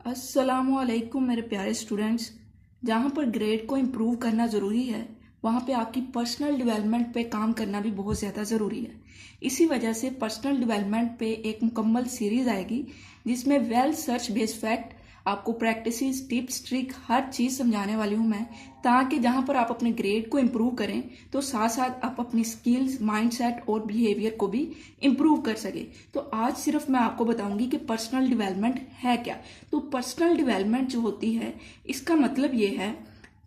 अस्सलामुअलैकुम मेरे प्यारे स्टूडेंट्स। जहाँ पर ग्रेड को इम्प्रूव करना ज़रूरी है वहाँ पे आपकी पर्सनल डेवलपमेंट पे काम करना भी बहुत ज़्यादा ज़रूरी है। इसी वजह से पर्सनल डेवलपमेंट पे एक मुकम्मल सीरीज़ आएगी जिसमें वेल सर्च बेस्ड फैक्ट, आपको प्रैक्टिसेस, टिप्स, ट्रिक हर चीज़ समझाने वाली हूँ मैं, ताकि जहाँ पर आप अपने ग्रेड को इम्प्रूव करें तो साथ साथ आप अपनी स्किल्स, माइंडसेट और बिहेवियर को भी इम्प्रूव कर सके। तो आज सिर्फ मैं आपको बताऊंगी कि पर्सनल डेवलपमेंट है क्या। तो पर्सनल डेवलपमेंट जो होती है इसका मतलब ये है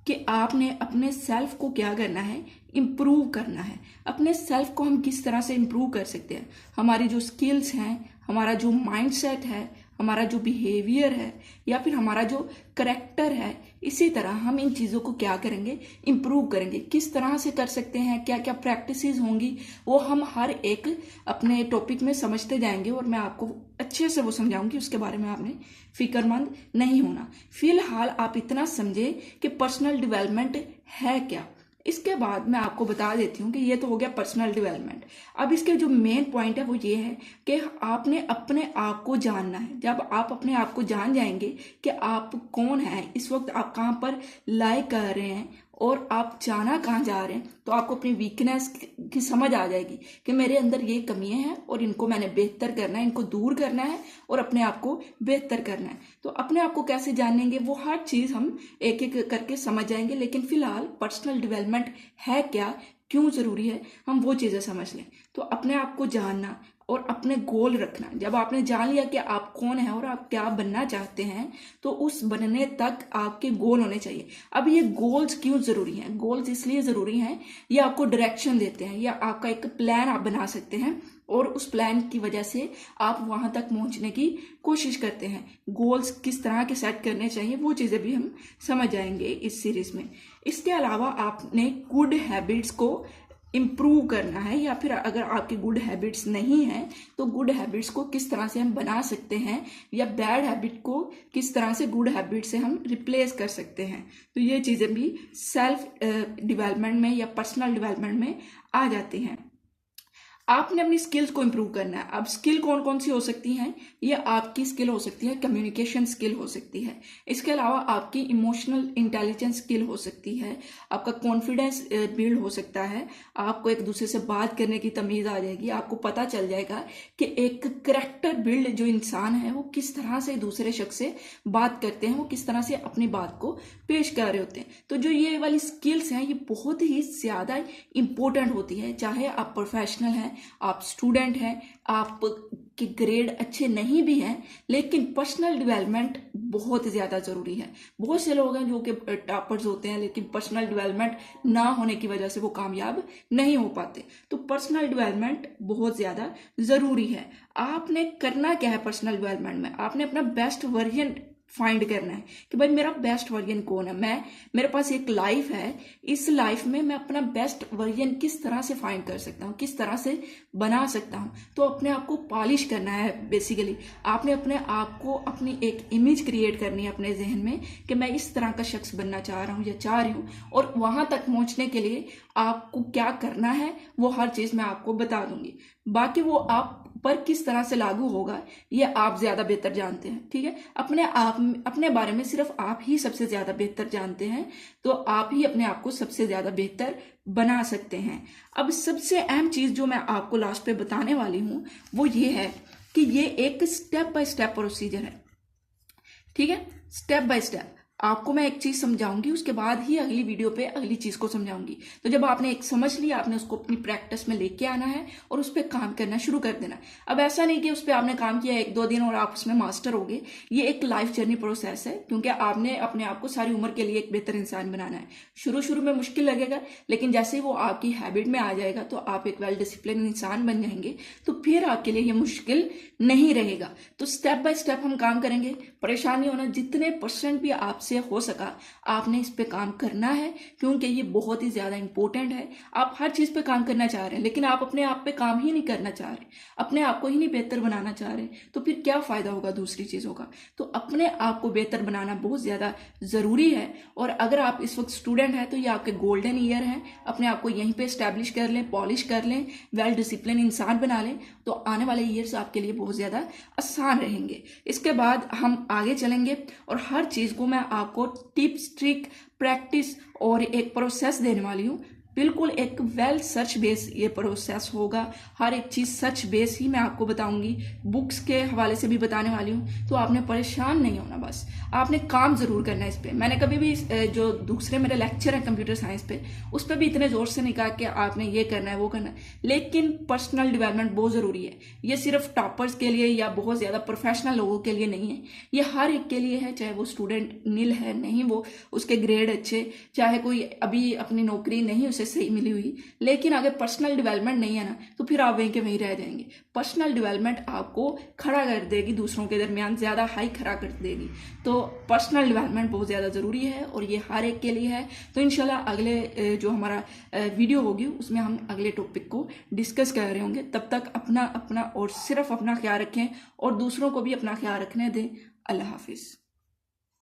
कि आपने अपने सेल्फ को क्या करना है, इम्प्रूव करना है। अपने सेल्फ को हम किस तरह से इम्प्रूव कर सकते हैं, हमारी जो स्किल्स हैं, हमारा जो माइंडसेट है, हमारा जो बिहेवियर है या फिर हमारा जो करेक्टर है, इसी तरह हम इन चीज़ों को क्या करेंगे, इम्प्रूव करेंगे। किस तरह से कर सकते हैं, क्या क्या प्रैक्टिसेस होंगी, वो हम हर एक अपने टॉपिक में समझते जाएंगे और मैं आपको अच्छे से वो समझाऊंगी। उसके बारे में आपने फिक्रमंद नहीं होना। फिलहाल आप इतना समझे कि पर्सनल डेवलपमेंट है क्या। इसके बाद मैं आपको बता देती हूँ कि ये तो हो गया पर्सनल डेवलपमेंट। अब इसके जो मेन पॉइंट है वो ये है कि आपने अपने आप को जानना है। जब आप अपने आप को जान जाएंगे कि आप कौन हैं, इस वक्त आप कहाँ पर लाइक कर रहे हैं और आप जाना कहाँ जा रहे हैं, तो आपको अपनी वीकनेस की समझ आ जाएगी कि मेरे अंदर ये कमियां हैं और इनको मैंने बेहतर करना है, इनको दूर करना है और अपने आप को बेहतर करना है। तो अपने आप को कैसे जानेंगे, वो हर चीज़ हम एक एक करके समझ जाएंगे। लेकिन फिलहाल पर्सनल डेवलपमेंट है क्या, क्यों ज़रूरी है, हम वो चीज़ें समझ लें। तो अपने आप को जानना और अपने गोल रखना। जब आपने जान लिया कि आप कौन है और आप क्या बनना चाहते हैं, तो उस बनने तक आपके गोल होने चाहिए। अब ये गोल्स क्यों ज़रूरी हैं? गोल्स इसलिए ज़रूरी हैं, ये आपको डायरेक्शन देते हैं या आपका एक प्लान आप बना सकते हैं और उस प्लान की वजह से आप वहां तक पहुंचने की कोशिश करते हैं। गोल्स किस तरह के सेट करने चाहिए वो चीज़ें भी हम समझ जाएंगे इस सीरीज में। इसके अलावा आपने गुड हैबिट्स को इम्प्रूव करना है, या फिर अगर आपकी गुड हैबिट्स नहीं है तो गुड हैबिट्स को किस तरह से हम बना सकते हैं या बैड हैबिट को किस तरह से गुड हैबिट से हम रिप्लेस कर सकते हैं। तो ये चीज़ें भी सेल्फ डेवलपमेंट में या पर्सनल डेवलपमेंट में आ जाती हैं। आपने अपनी स्किल्स को इम्प्रूव करना है। अब स्किल कौन कौन सी हो सकती हैं? ये आपकी स्किल हो सकती है, कम्युनिकेशन स्किल हो सकती है। इसके अलावा आपकी इमोशनल इंटेलिजेंस स्किल हो सकती है, आपका कॉन्फिडेंस बिल्ड हो सकता है, आपको एक दूसरे से बात करने की तमीज़ आ जाएगी, आपको पता चल जाएगा कि एक करेक्टर बिल्ड जो इंसान है वो किस तरह से दूसरे शख्स से बात करते हैं, वो किस तरह से अपनी बात को पेश कर रहे होते हैं। तो जो ये वाली स्किल्स हैं ये बहुत ही ज़्यादा इंपॉर्टेंट होती है। चाहे आप प्रोफेशनल हैं, आप स्टूडेंट हैं, आप के ग्रेड अच्छे नहीं भी हैं, लेकिन पर्सनल डेवलपमेंट बहुत ज़्यादा ज़रूरी है। बहुत से लोग हैं जो कि टॉपर्स होते हैं लेकिन पर्सनल डेवलपमेंट ना होने की वजह से वो कामयाब नहीं हो पाते। तो पर्सनल डेवलपमेंट बहुत ज़्यादा ज़रूरी है। आपने करना क्या है पर्सनल डेवलपमेंट में? आपने अपना बेस्ट वर्जन फाइंड करना है कि भाई मेरा बेस्ट वर्जन कौन है। मेरे पास एक लाइफ है, इस लाइफ में मैं अपना बेस्ट वर्जन किस तरह से फाइंड कर सकता हूँ, किस तरह से बना सकता हूँ। तो अपने आप को पॉलिश करना है। बेसिकली आपने अपने आप को अपनी एक इमेज क्रिएट करनी है अपने जहन में कि मैं इस तरह का शख्स बनना चाह रहा हूँ या चाह रही हूँ, और वहां तक पहुंचने के लिए आपको क्या करना है वो हर चीज मैं आपको बता दूंगी। बाकी वो आप पर किस तरह से लागू होगा ये आप ज्यादा बेहतर जानते हैं। ठीक है, अपने बारे में सिर्फ आप ही सबसे ज्यादा बेहतर जानते हैं, तो आप ही अपने आप को सबसे ज्यादा बेहतर बना सकते हैं। अब सबसे अहम चीज जो मैं आपको लास्ट पे बताने वाली हूं वो ये है कि ये एक स्टेप बाय स्टेप प्रोसीजर है। ठीक है, स्टेप बाय स्टेप आपको मैं एक चीज समझाऊंगी, उसके बाद ही अगली वीडियो पे अगली चीज को समझाऊंगी। तो जब आपने एक समझ लिया, आपने उसको अपनी प्रैक्टिस में लेके आना है और उस पर काम करना शुरू कर देना। अब ऐसा नहीं कि उस पर आपने काम किया 1-2 दिन और आप उसमें मास्टर हो गए। ये एक लाइफ जर्नी प्रोसेस है, क्योंकि आपने अपने आप को सारी उम्र के लिए एक बेहतर इंसान बनाना है। शुरू में मुश्किल लगेगा, लेकिन जैसे ही वो आपकी हैबिट में आ जाएगा तो आप एक वेल डिसिप्लिन इंसान बन जाएंगे, तो फिर आपके लिए ये मुश्किल नहीं रहेगा। तो स्टेप बाय स्टेप हम काम करेंगे। परेशानी होना, जितने % भी आपसे आपसे हो सका आपने इस पे काम करना है, क्योंकि ये बहुत ही ज़्यादा इंपॉर्टेंट है। आप हर चीज़ पे काम करना चाह रहे हैं लेकिन आप अपने आप पे काम ही नहीं करना चाह रहे, अपने आप को ही नहीं बेहतर बनाना चाह रहे, तो फिर क्या फ़ायदा होगा दूसरी चीज़ों का। तो अपने आप को बेहतर बनाना बहुत ज़्यादा ज़रूरी है। और अगर आप इस वक्त स्टूडेंट हैं तो ये आपके गोल्डन ईयर हैं, अपने आप को यहीं पे इस्टेब्लिश कर लें, पॉलिश कर लें, वेल डिसिप्लिन इंसान बना लें, तो आने वाले ईयर्स आपके लिए बहुत ज़्यादा आसान रहेंगे। इसके बाद हम आगे चलेंगे और हर चीज़ को मैं आपको टिप्स, ट्रिक, प्रैक्टिस और एक प्रोसेस देने वाली हूँ। बिल्कुल एक वेल सर्च बेस ये प्रोसेस होगा, हर एक चीज़ सर्च बेस ही मैं आपको बताऊंगी, बुक्स के हवाले से भी बताने वाली हूँ। तो आपने परेशान नहीं होना, बस आपने काम ज़रूर करना है इस पर। मैंने कभी भी जो दूसरे मेरे लेक्चर हैं कंप्यूटर साइंस पे, उस पर भी इतने ज़ोर से नहीं कहा कि आपने ये करना है वो करना है, लेकिन पर्सनल डेवलपमेंट बहुत ज़रूरी है। ये सिर्फ टॉपर्स के लिए या बहुत ज़्यादा प्रोफेशनल लोगों के लिए नहीं है, ये हर एक के लिए है, चाहे वो स्टूडेंट नील है नहीं, वो उसके ग्रेड अच्छे, चाहे कोई अभी अपनी नौकरी नहीं उसे सही मिली हुई, लेकिन अगर पर्सनल डेवलपमेंट नहीं है ना तो फिर आप वहीं के वहीं रह जाएंगे। पर्सनल डेवलपमेंट आपको खड़ा कर देगी, दूसरों के दरमियान ज़्यादा हाई खड़ा कर देगी। तो पर्सनल डेवलपमेंट बहुत ज़्यादा ज़रूरी है और ये हर एक के लिए है। तो इंशाल्लाह अगले जो हमारा वीडियो होगी उसमें हम अगले टॉपिक को डिस्कस कर रहे होंगे। तब तक अपना और सिर्फ अपना ख्याल रखें और दूसरों को भी अपना ख्याल रखने दें। अल्लाह हाफिज़।